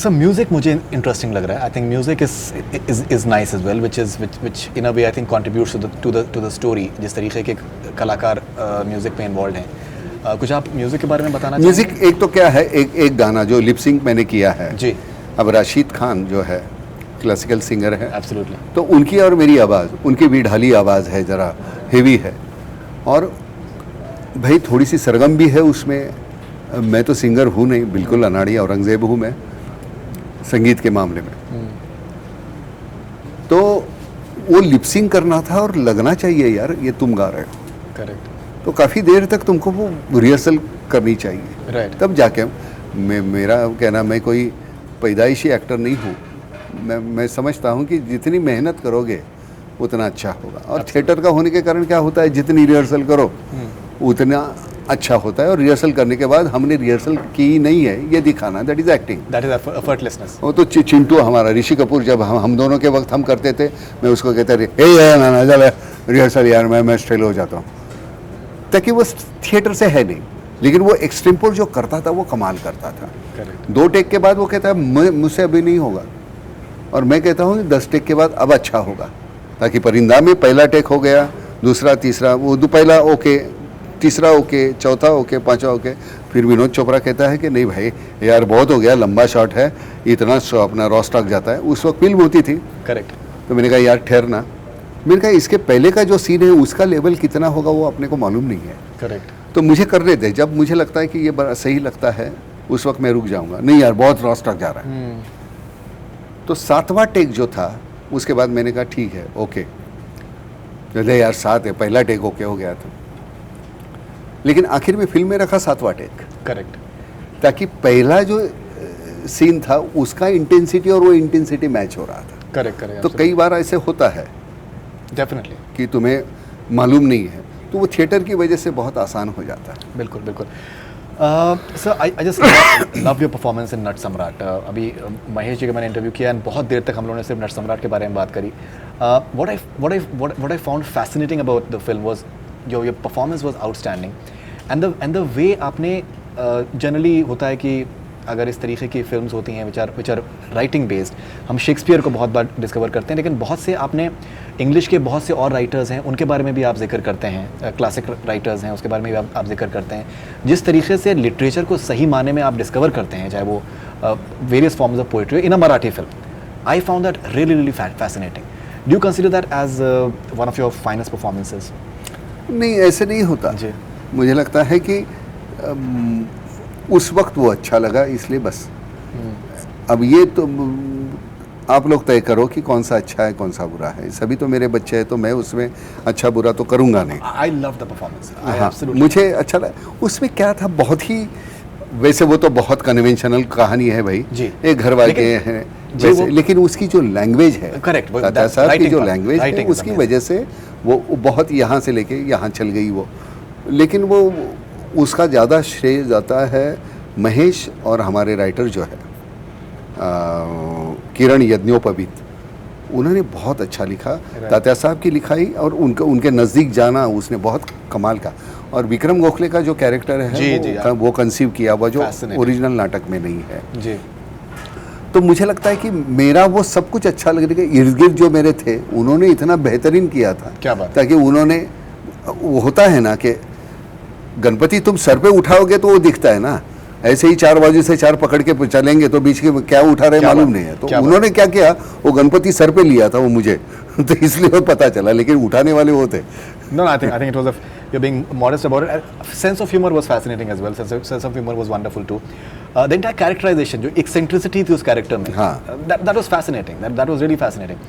Sir music मुझे interesting लग रहा है. I think music is nice as well, which in a way I think contributes to the story. जिस तरीके के कलाकार म्यूजिक में इन्वॉल्व हैं. कुछ आप म्यूजिक के बारे में बताना चाहेंगे? म्यूजिक एक तो क्या है, एक गाना जो लिप सिंक मैंने किया है जी. अब राशिद खान जो है क्लासिकल सिंगर है, एब्सोल्युटली. तो उनकी और मेरी आवाज़, उनकी भी ढाली आवाज़ है, ज़रा हेवी है, और भाई थोड़ी सी सरगम भी है उसमें. मैं तो सिंगर हूँ नहीं, बिल्कुल अनाड़ी औरंगजेब हूँ मैं संगीत के मामले में. तो वो लिपसिंग करना था और लगना चाहिए यार ये तुम गा रहे हो. करेक्ट. तो काफ़ी देर तक तुमको वो रिहर्सल करनी चाहिए. राइट. तब जाके मेरा कहना, मैं कोई पैदाइशी एक्टर नहीं हूँ. मैं समझता हूँ कि जितनी मेहनत करोगे उतना अच्छा होगा. और थिएटर का होने के कारण क्या होता है, जितनी रिहर्सल करो उतना अच्छा होता है. और रिहर्सल करने के बाद हमने रिहर्सल की नहीं है ये दिखाना, that is acting, that is effortlessness. वो तो चिंटू हमारा, ऋषि कपूर, जब हम दोनों के वक्त हम करते थे, मैं उसको कहता रहे ना चल रिहर्सल यार, मैं फेल हो जाता हूँ. ताकि वो थिएटर से है नहीं, लेकिन वो एक्सटेम्पोर जो करता था वो कमाल करता था. करेक्ट. 2 टेक के बाद वो कहता है मुझसे अभी नहीं होगा, और मैं कहता हूँ 10 टेक के बाद अब अच्छा होगा. ताकि परिंदा में पहला टेक हो गया, दूसरा तीसरा, वो पहला ओके, तीसरा ओके, चौथा ओके, पांचवा ओके. फिर विनोद चोपड़ा कहता है कि नहीं भाई यार बहुत हो गया, लंबा शॉट है, इतना अपना रॉस टॉक जाता है. उस वक्त फिल्म होती थी. करेक्ट. तो मैंने कहा यार ठहरना, मैंने कहा इसके पहले का जो सीन है उसका लेवल कितना होगा वो अपने को मालूम नहीं है. करेक्ट. तो मुझे करने दे, जब मुझे लगता है कि ये बड़ा सही लगता है उस वक्त मैं रुक जाऊंगा. नहीं यार बहुत रॉस टॉक जा रहा है. तो 7वां टेक जो था उसके बाद मैंने कहा ठीक है ओके, चले यार 7 है, पहला टेक ओके हो गया था. लेकिन आखिर में फिल्म में रखा 7वां टेक. करेक्ट. ताकि पहला जो सीन था उसका इंटेंसिटी और वो इंटेंसिटी मैच हो रहा था. करेक्ट. करेक्ट. तो कई बार ऐसे होता है डेफिनेटली कि तुम्हें मालूम नहीं है, तो वो थिएटर की वजह से बहुत आसान हो जाता है. बिल्कुल बिल्कुल. Sir I just love your performance in Nat Samrat. अभी महेश जी का मैंने इंटरव्यू किया एंड बहुत देर तक हम लोगों ने सिर्फ नट सम्राट के बारे में बात करी. what I found fascinating about the film was your performance was outstanding, and the way आपने जनरली होता है कि अगर इस तरीके की फिल्म्स होती हैं which are राइटिंग बेस्ड, हम शेक्सपियर को बहुत बार डिस्कवर करते हैं, लेकिन बहुत से आपने इंग्लिश के बहुत से और राइटर्स हैं उनके बारे में भी आप जिक्र करते हैं, क्लासिक राइटर्स हैं उसके बारे में भी आप जिक्र करते हैं. जिस तरीके से लिटरेचर को सही माने में आप डिस्कवर करते हैं, चाहे वो various forms of poetry in a Marathi film, I found that really fascinating. Do you consider that as one of your finest performances? नहीं, ऐसे नहीं होता जी. मुझे लगता है कि उस वक्त वो अच्छा लगा इसलिए बस. अब ये तो आप लोग तय करो कि कौन सा अच्छा है कौन सा बुरा है. सभी तो मेरे बच्चे हैं, तो मैं उसमें अच्छा बुरा तो करूँगा नहीं. I love the performance. हाँ, मुझे अच्छा लगा. उसमें क्या था, बहुत ही, वैसे वो तो बहुत कन्वेंशनल कहानी है भाई जी. एक घर वाले हैं वैसे, लेकिन उसकी जो लैंग्वेज है, करेक्ट, तात्या साहब की जो लैंग्वेज है उसकी वजह से वो बहुत यहाँ से लेके यहाँ चल गई वो. लेकिन वो उसका ज़्यादा श्रेय जाता है महेश और हमारे राइटर जो है किरण यज्ञोपवीत, उन्होंने बहुत अच्छा लिखा. तात्या साहब की लिखाई और उनके नज़दीक जाना उसने बहुत कमाल का. और विक्रम गोखले का जो कैरेक्टर है वो कंसीव किया हुआ जो ओरिजिनल नाटक में नहीं है जी. तो मुझे लगता है कि मेरा वो सब कुछ अच्छा लग रहा है. इर्द गिर्द जो मेरे थे उन्होंने इतना बेहतरीन किया था. क्या बात. ताकि उन्होंने, वो होता है ना कि गणपति तुम सर पे उठाओगे तो वो दिखता है ना, ऐसे ही 4 बाजू से 4 पकड़ के चलेंगे तो बीच के क्या उठा रहे मालूम नहीं है. तो उन्होंने क्या किया, वो गणपति सर पे लिया था वो मुझे तो इसलिए वो पता चला, लेकिन उठाने वाले वो थे. No, I think it was you're being modest about it. Sense of humor was fascinating as well. Sense of humor was wonderful too. The entire characterization, जो eccentricity थी उस character में, that was fascinating. That was really fascinating.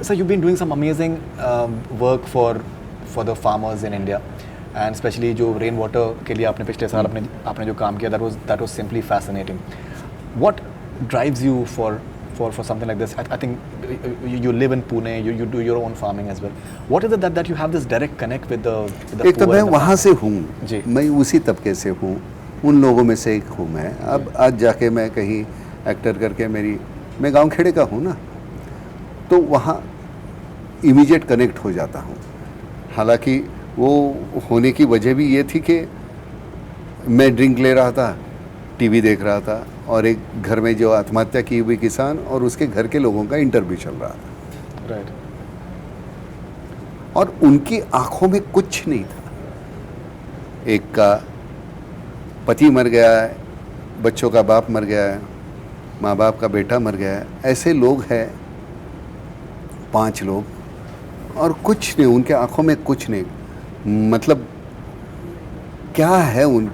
So you've been doing some amazing work for the farmers in India, and especially जो rain water के लिए आपने पिछले साल आपने जो काम किया, that was simply fascinating. What drives you for something like this? I think you live in Pune, you do your own farming as well. What is it that you have this direct connect with the एक तो मैं वहाँ से हूँ, जी. मैं उसी तबके से हूँ, उन लोगों में से एक हूँ मैं. अब आज जाके मैं कहीं एक्टर करके मैं गांव खेड़े का हूँ ना, तो वहाँ इमीडिएट कनेक्ट हो जाता हूँ. हालांकि वो होने की वजह भी ये थी कि मैं ड्रिंक ले रहा था, टीवी देख रहा था और एक घर में जो आत्महत्या की हुई किसान और उसके घर के लोगों का इंटरव्यू चल रहा था। राइट। और उनकी आंखों में कुछ नहीं था। एक का पति मर गया है, बच्चों का बाप मर गया है, माँ बाप का बेटा मर गया है, ऐसे लोग हैं 5 लोग और कुछ नहीं, उनके आंखों में कुछ नहीं। मतलब क्या है, उन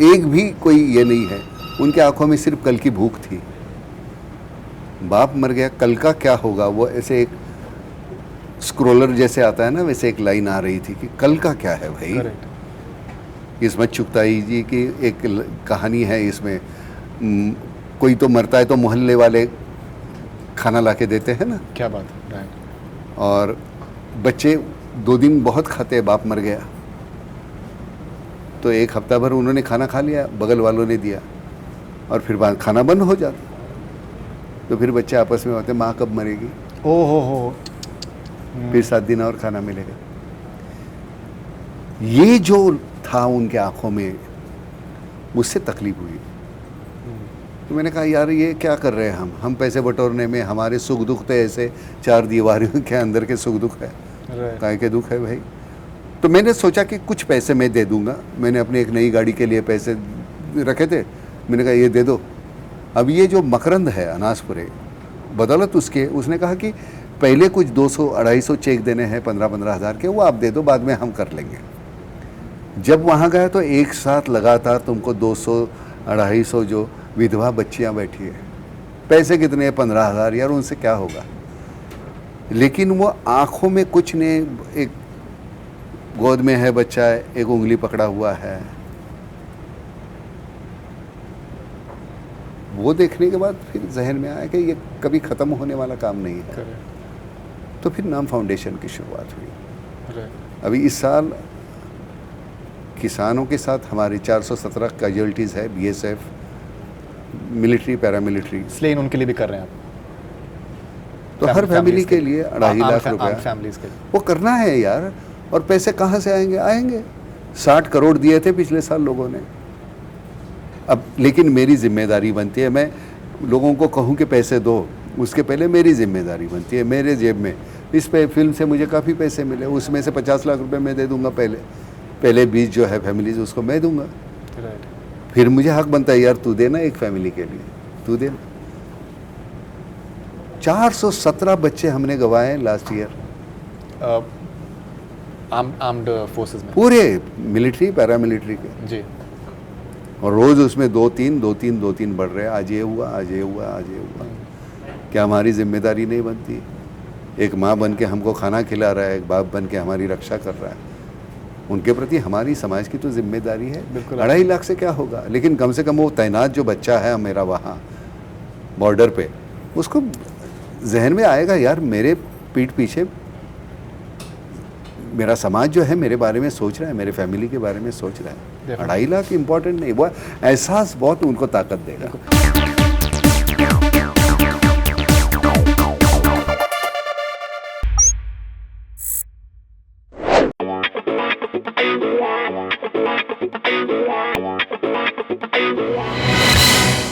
एक भी कोई ये नहीं है, उनके आंखों में सिर्फ कल की भूख थी। बाप मर गया, कल का क्या होगा, वो ऐसे एक स्क्रोलर जैसे आता है ना, वैसे एक लाइन आ रही थी कि कल का क्या है भाई। करेक्ट। इसमें चुगताई जी की एक कहानी है, इसमें कोई तो मरता है तो मोहल्ले वाले खाना ला के देते हैं ना, क्या बात है। राइट। और बच्चे 2 दिन बहुत खाते हैं, बाप मर गया तो 1 हफ्ता भर उन्होंने खाना खा लिया, बगल वालों ने दिया, और फिर बाद खाना बंद हो जाता। तो फिर बच्चे आपस में होते, माँ कब मरेगी, ओ हो। फिर 7 दिन और खाना मिलेगा। ये जो था उनके आंखों में, मुझसे तकलीफ हुई। तो मैंने कहा यार ये क्या कर रहे हैं हम पैसे बटोरने में, हमारे सुख दुख तो ऐसे 4 दीवारों के अंदर के सुख दुख है, काय के दुख है भाई। तो मैंने सोचा कि कुछ पैसे मैं दे दूंगा। मैंने अपनी एक नई गाड़ी के लिए पैसे रखे थे, मैंने कहा ये दे दो। अब ये जो मकरंद है अनासपुरे, बदौलत उसके, उसने कहा कि पहले कुछ 200-250 चेक देने हैं 15-15 हज़ार के, वो आप दे दो, बाद में हम कर लेंगे। जब वहाँ गया तो एक साथ लगातार तुमको 200-250 जो विधवा बच्चियाँ बैठी है, पैसे कितने हैं, 15,000, यार उनसे क्या होगा। लेकिन वो आँखों में कुछ नहीं, एक गोद में है बच्चा है, एक उंगली पकड़ा हुआ है। वो देखने के बाद फिर जहन में आया कि ये कभी ख़त्म होने वाला काम नहीं है। तो फिर नाम फाउंडेशन की शुरुआत हुई। अभी इस साल किसानों के साथ हमारी 417 कैजुअल्टीज़ है, BSF, मिलिट्री, पैरामिलिट्री, इसलिए उनके लिए भी कर रहे हैं आप। तो हर फैमिली के लिए 2.5 लाख रुपया फैमिलीज के लिए वो करना है यार। और पैसे कहाँ से आएंगे 60 करोड़ दिए थे पिछले साल लोगों ने। अब लेकिन मेरी जिम्मेदारी बनती है, मैं लोगों को कहूँ कि पैसे दो, उसके पहले मेरी जिम्मेदारी बनती है। मेरे जेब में इस पे फिल्म से मुझे काफ़ी पैसे मिले, उसमें से 50 लाख रुपए मैं दे दूंगा। पहले 20 जो है फैमिलीज उसको मैं दूंगा। राइट। फिर मुझे हक बनता है यार तू देना एक फैमिली के लिए, तू देना। 417 बच्चे हमने गंवाए लास्ट ईयर, आर्म्ड फोर्सेस में, पूरे मिलिट्री पैरामिलिट्री के। जी। और रोज़ उसमें 2-3 बढ़ रहे हैं। आज ये हुआ, आज ये हुआ, आज ये हुआ। क्या हमारी जिम्मेदारी नहीं बनती? एक माँ बन के हमको खाना खिला रहा है, एक बाप बन के हमारी रक्षा कर रहा है, उनके प्रति हमारी समाज की तो जिम्मेदारी है। 2.5 लाख से क्या होगा, लेकिन कम से कम वो तैनात जो बच्चा है मेरा वहाँ बॉर्डर पे, उसको जहन में आएगा यार मेरे पीठ पीछे मेरा समाज जो है मेरे बारे में सोच रहा है, मेरे फैमिली के बारे में सोच रहा है। 2.5 लाख इम्पोर्टेंट नहीं, वो एहसास बहुत उनको ताकत देगा।